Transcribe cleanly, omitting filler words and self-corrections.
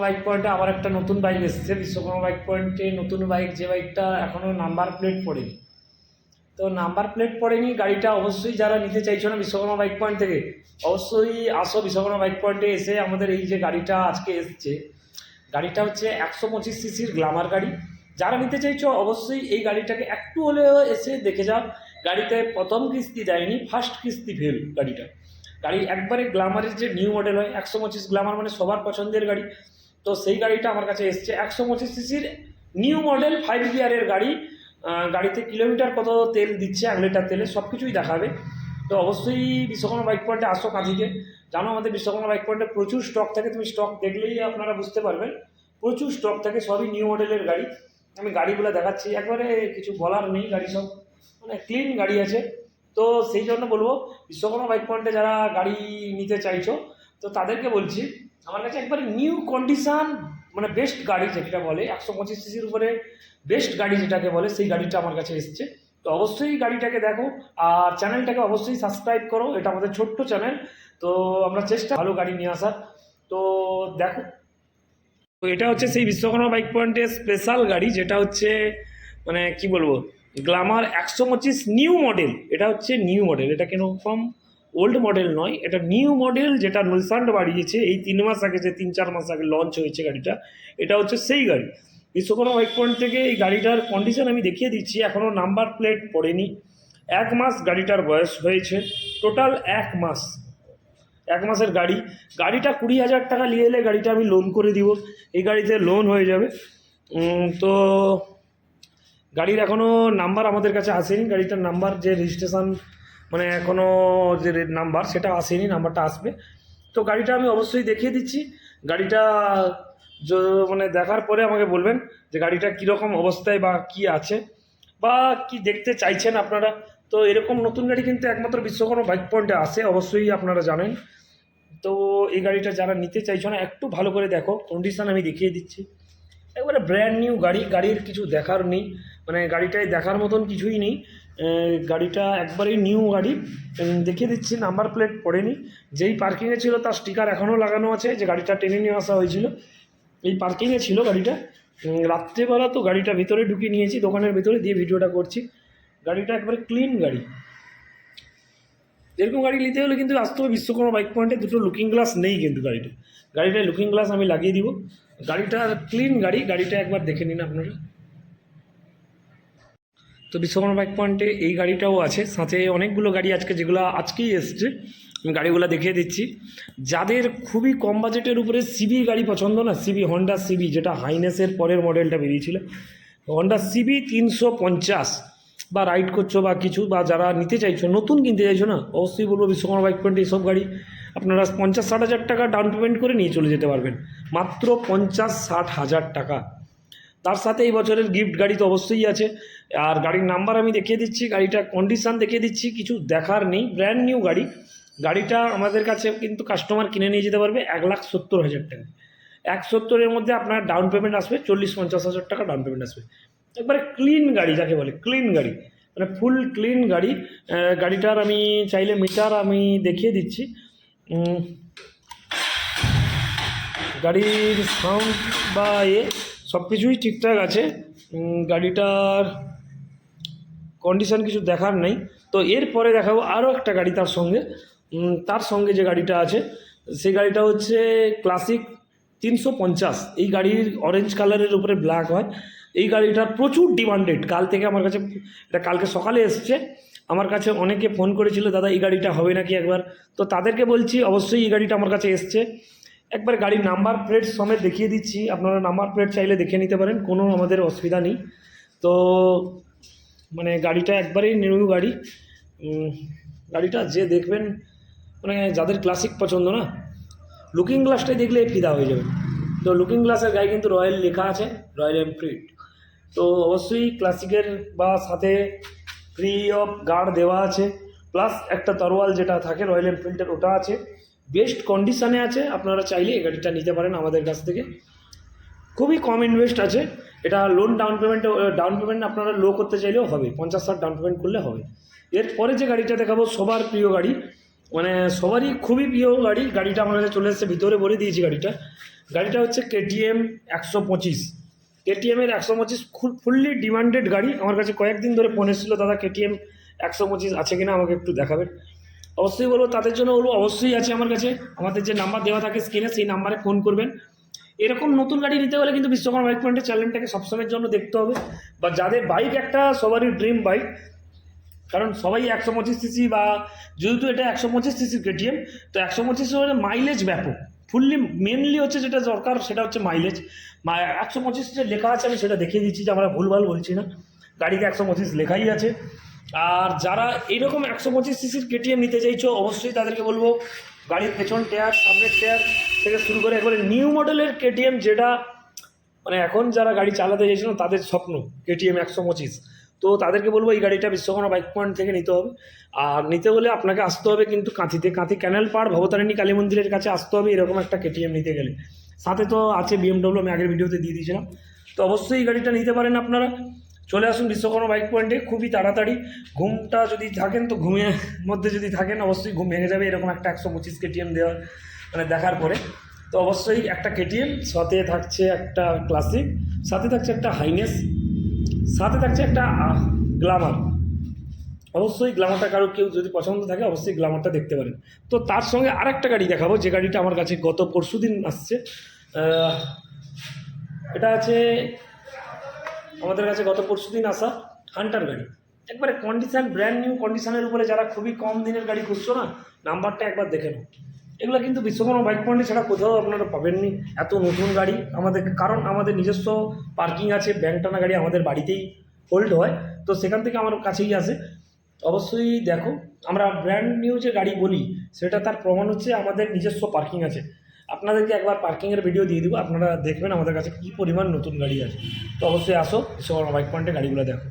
Bike পয়েন্টে আবার একটা নতুন বাইক এসেছে। বিশ্বকর্মা বাইক পয়েন্টে নতুন বাইক, যে বাইকটা এখনও নাম্বার প্লেট পড়েনি। তো নাম্বার প্লেট পড়েনি গাড়িটা, অবশ্যই যারা নিতে চাইছো না বিশ্বকর্মা বাইক পয়েন্ট থেকে, অবশ্যই আসো বিশ্বকর্মা বাইক পয়েন্টে। এসে আমাদের এই যে গাড়িটা আজকে এসছে, গাড়িটা হচ্ছে 125 সিসির গ্ল্যামার গাড়ি। যারা নিতে চাইছো অবশ্যই এই গাড়িটাকে একটু হলেও এসে দেখে যাও। গাড়িতে প্রথম কিস্তি দেয়নি, ফার্স্ট কিস্তি ফেল গাড়িটা। গাড়ি একবারে গ্ল্যামারের যে নিউ মডেল হয়, 125 গ্ল্যামার মানে সবার পছন্দের গাড়ি। তো সেই গাড়িটা আমার কাছে এসছে 125 সিসির নিউ মডেল 5 গিয়ারের গাড়ি। গাড়িতে কিলোমিটার কত তেল দিচ্ছে, 1 লিটার তেলে সব কিছুই দেখাবে। তো অবশ্যই বিশ্বকর্মা বাইক পয়েন্টে আসো কাঁথিতে। জানো আমাদের বিশ্বকর্মা বাইক পয়েন্টে প্রচুর স্টক থাকে, তুমি স্টক দেখলেই আপনারা বুঝতে পারবেন। প্রচুর স্টক থাকে, সবই নিউ মডেলের গাড়ি। আমি গাড়িগুলো দেখাচ্ছি, একবারে কিছু বলার নেই, গাড়ি সব মানে ক্লিন গাড়ি আছে। তো সেই জন্য বলবো বিশ্বকর্মা বাইক পয়েন্টে যারা গাড়ি নিতে চাইছো, তো তাদেরকে বলছি আমার কাছে একবারে নিউ কন্ডিশান মানে বেস্ট গাড়ি যেটা বলে 125 সিসির উপরে বেস্ট গাড়ি যেটাকে বলে, সেই গাড়িটা আমার কাছে এসছে। তো অবশ্যই গাড়িটাকে দেখো, আর চ্যানেলটাকে অবশ্যই সাবস্ক্রাইব করো। এটা আমাদের ছোট্ট চ্যানেল, তো আমরা চেষ্টা ভালো গাড়ি নিয়ে আসার। তো দেখো, তো এটা হচ্ছে সেই বিশ্বকর্মা বাইক পয়েন্টের স্পেশাল গাড়ি, যেটা হচ্ছে মানে কি বলবো, গ্ল্যামার 125 নিউ মডেল। এটা হচ্ছে নিউ মডেল, এটা কেন কম ওল্ড মডেল নয়, এটা নিউ মডেল যেটা নুলসান্ড বাড়িয়েছে এই 3 মাস আগে, যে 3-4 মাস আগে লঞ্চ হয়েছে গাড়িটা। এটা হচ্ছে সেই গাড়ি বিশ্বকর্মা বাইক পয়েন্ট থেকে। এই গাড়িটার কন্ডিশন আমি দেখিয়ে দিচ্ছি, এখনও নাম্বার প্লেট পড়েনি। 1 মাস গাড়িটার বয়স হয়েছে, টোটাল 1 মাস, 1 মাসের গাড়ি। গাড়িটা 20,000 টাকা নিয়ে এলে গাড়িটা আমি লোন করে দিব, এই গাড়িতে লোন হয়ে যাবে। তো গাড়ির এখনও নাম্বার আমাদের কাছে আসেনি, গাড়িটার নাম্বার যে রেজিস্ট্রেশন মানে এখনও যে নাম্বার সেটা আসেনি, নাম্বারটা আসবে। তো গাড়িটা আমি অবশ্যই দেখিয়ে দিচ্ছি। গাড়িটা মানে দেখার পরে আমাকে বলবেন যে গাড়িটা কীরকম অবস্থায় বা কি আছে বা কি দেখতে চাইছেন আপনারা। তো এরকম নতুন গাড়ি কিন্তু একমাত্র বিশ্বকর্মা বাইক পয়েন্টে আসে, অবশ্যই আপনারা জানেন। তো এই গাড়িটা যারা নিতে চাইছো না, একটু ভালো করে দেখো, কন্ডিশন আমি দেখিয়ে দিচ্ছি। একবারে ব্র্যান্ড নিউ গাড়ি, গাড়ির কিছু দেখার নেই, মানে গাড়িটায় দেখার মতন কিছুই নেই। গাড়িটা একবারেই নিউ গাড়ি, দেখিয়ে দিচ্ছি। নাম্বার প্লেট পড়েনি, যেই পার্কিংয়ে ছিল তার স্টিকার এখনও লাগানো আছে, যে গাড়িটা টেনে নিয়ে আসা হয়েছিল এই পার্কিংয়ে ছিল গাড়িটা। রাত্রেবেলা তো গাড়িটা ভিতরে ঢুকিয়ে নিয়েছি, দোকানের ভিতরে দিয়ে ভিডিওটা করছি। গাড়িটা একবারে ক্লিন গাড়ি। এরকম গাড়ি নিতে হলে কিন্তু আসতে হবে বিশ্বকর্মা বাইক পয়েন্টে। দুটো লুকিং গ্লাস নেই কিন্তু গাড়িটায় লুকিং গ্লাস আমি লাগিয়ে দিব। গাড়িটা ক্লিন গাড়ি, গাড়িটা একবার দেখে নিন আপনারা। তো বিশ্বকর্মা বাইক পয়েন্টে এই গাড়িটাও আছে, সাথে অনেকগুলো গাড়ি আজকে যেগুলো আজকেই এসছে আমি গাড়িগুলো দেখিয়ে দিচ্ছি। যাদের খুবই কম বাজেটের উপরে সিবি গাড়ি পছন্দ না, সিবি হন্ডা সিবি, যেটা হাইনেসের পরের মডেলটা বেরিয়েছিল, হন্ডা সিবি 350 বা রাইড করছো বা কিছু, বা যারা নিতে চাইছো নতুন কিনতে চাইছো না, অবশ্যই বলবো বিশ্বকর্মা বাইক পয়েন্টে এইসব গাড়ি আপনারা 50-60 হাজার টাকা ডাউন পেমেন্ট করে নিয়ে চলে যেতে পারবেন, মাত্র 50-60 হাজার টাকা। তার সাথে এই বছরের গিফট গাড়ি তো অবশ্যই আছে। আর গাড়ির নাম্বার আমি দেখিয়ে দিচ্ছি, গাড়িটার কন্ডিশান দেখিয়ে দিচ্ছি, কিছু দেখার নেই, ব্র্যান্ড নিউ গাড়ি। গাড়িটা আমাদের কাছে কিন্তু কাস্টমার কিনে নিয়ে যেতে পারবে 1,70,000 টাকা। 1,70,000-এর মধ্যে আপনার ডাউন পেমেন্ট আসবে 40-50 হাজার টাকা ডাউন পেমেন্ট আসবে। একবারে ক্লিন গাড়ি যাকে বলে, ক্লিন গাড়ি মানে ফুল ক্লিন গাড়ি। গাড়িটার আমি চাইলে মিটার আমি দেখিয়ে দিচ্ছি। গাড়ির সাউন্ড বা সব কিছুই ঠিকঠাক আছে। গাড়িটার কন্ডিশান কিছু দেখার নেই। তো এরপরে দেখাবো আরও একটা গাড়ি তার সঙ্গে যে গাড়িটা আছে, সেই গাড়িটা হচ্ছে ক্লাসিক 350। এই গাড়ির অরেঞ্জ কালারের উপরে ব্ল্যাক হয়। এই গাড়িটার প্রচুর ডিমান্ডেড, কাল থেকে আমার কাছে, এটা কালকে সকালে এসছে আমার কাছে, অনেকে ফোন করেছিল দাদা এই গাড়িটা হবে নাকি একবার। তো তাদেরকে বলছি অবশ্যই এই গাড়িটা আমার কাছে এসছে। একবার গাড়ির নাম্বার প্লেট সমেত দেখিয়ে দিচ্ছি, আপনারা নাম্বার প্লেট চাইলে দেখে নিতে পারেন, কোনো আমাদের অসুবিধা নেই। তো মানে গাড়িটা একবারেই নিউ গাড়ি। গাড়িটা যে দেখবেন মানে যাদের ক্লাসিক পছন্দ না, লুকিং গ্লাসটাই দেখলে ফিদা হয়ে যাবে। তো লুকিং গ্লাসের গায়ে কিন্তু রয়্যাল লেখা আছে, রয়্যাল এনফিল্ড। তো অবশ্যই ক্লাসিকের বা সাথে ফ্রি অফ গার্ড দেওয়া আছে, প্লাস একটা তরোয়াল যেটা থাকে রয়্যাল এনফিল্ডের ওটা আছে, বেস্ট কন্ডিশানে আছে। আপনারা চাইলে এই গাড়িটা নিতে পারেন আমাদের কাছ থেকে, খুবই কম ইনভেস্ট আছে। এটা ডাউন পেমেন্ট আপনারা লো করতে চাইলেও হবে, 50-60 ডাউন পেমেন্ট করলে হবে। এরপরে যে গাড়িটা দেখাবো সবার প্রিয় গাড়ি, মানে সবারই খুবই প্রিয় গাড়ি। গাড়িটা আমার কাছে চলে এসেছে, ভিতরে বলে দিয়েছি গাড়িটা হচ্ছে KTM 125। KTM-এর 125 ফুললি ডিমান্ডেড গাড়ি। আমার কাছে কয়েকদিন ধরে ফোন এসেছিলো, দাদা KTM 125 আছে কিনা আমাকে একটু দেখাবেন। অবশ্যই বলবো, তাদের জন্য বলবো অবশ্যই আছে আমার কাছে। আমাদের যে নাম্বার দেওয়া থাকে স্ক্রিনে, সেই নাম্বারে ফোন করবেন। এরকম নতুন গাড়ি নিতে হলে কিন্তু বিশ্বকর্মা বাইক পয়েন্টের চ্যানেলটাকে সবসময়ের জন্য দেখতে হবে। বা যাদের বাইক একটা সবারই ড্রিম বাইক, কারণ সবাই 125 সিসি বা যেহেতু এটা 125 সিসির KTM, তো 125 হলে মাইলেজ ব্যাপক। ফুললি মেনলি হচ্ছে যেটা দরকার সেটা হচ্ছে মাইলেজ। 125 যে লেখা আছে আমি সেটা দেখিয়ে দিচ্ছি যে আমরা ভুলভাল বলছি না, গাড়িতে 125 লেখাই আছে। আর যারা এইরকম 125 সিসির KTM নিতে চাইছো, অবশ্যই তাদেরকে বলবো গাড়ির পেছন টায়ার, সামনের টায়ার থেকে শুরু করে একবারে নিউ মডেলের KTM, যেটা মানে এখন যারা গাড়ি চালাতে চাইছিল তাদের স্বপ্ন KTM 125। তো তাদেরকে বলবো এই গাড়িটা বিশ্বকর্মা বাইক পয়েন্ট থেকে নিতে হবে। আর নিতে হলে আপনাকে আসতে হবে কিন্তু কাঁথি ক্যানেল পাড় ভবতারিণী কালী মন্দিরের কাছে আসতে হবে এরকম একটা KTM নিতে গেলে। সাথে তো আছে BMW, আমি আগের ভিডিওতে দিয়ে দিয়েছিলাম। তো অবশ্যই এই গাড়িটা নিতে পারেন আপনারা। চলে আসুন বিশ্বকর্মা বাইক পয়েন্টে খুবই তাড়াতাড়ি। ঘুমটা যদি থাকেন তো ঘুমের মধ্যে যদি থাকেন অবশ্যই ঘুম ভেঙে যাবে এরকম একটা 125 KTM দেওয়ার মানে দেখার পরে। তো অবশ্যই একটা KTM, সাথে থাকছে একটা ক্লাসিক, সাথে থাকছে একটা হাইনেস, সাথে থাকছে একটা গ্ল্যামার। অবশ্যই গ্ল্যামারটা কারো কেউ যদি পছন্দ থাকে অবশ্যই গ্ল্যামারটা দেখতে পারেন। তো তার সঙ্গে আরেকটা গাড়ি দেখাবো, যে গাড়িটা আমার কাছে গত পরশুদিন আসছে। এটা আছে আমাদের কাছে গত পরশুদিন আসা হান্টার গাড়ি। একবারে কন্ডিশান, ব্র্যান্ড নিউ কন্ডিশনের উপরে যারা খুবই কম দিনের গাড়ি খুঁজছো না, নাম্বারটা একবার দেখে নাও। এগুলো কিন্তু বিশ্বকর্মা বাইক পয়েন্টে ছাড়া কোথাও আপনারা পাবেননি এত নতুন গাড়ি আমাদের, কারণ আমাদের নিজস্ব পার্কিং আছে, ব্যাংক টানা গাড়ি আমাদের বাড়িতেই হোল্ড হয়, তো সেখান থেকে আমার কাছেই আসে। অবশ্যই দেখো, আমরা ব্র্যান্ড নিউ যে গাড়ি বলি সেটা তার প্রমাণ হচ্ছে আমাদের নিজস্ব পার্কিং আছে। আপনাদেরকে একবার পার্কিংয়ের ভিডিও দিয়ে দেবো, আপনারা দেখবেন আমাদের কাছে কী পরিমাণ নতুন গাড়ি আছে। তো অবশ্যই আসো বিশ্বকর্মা বাইক পয়েন্টে গাড়িগুলো দেখো।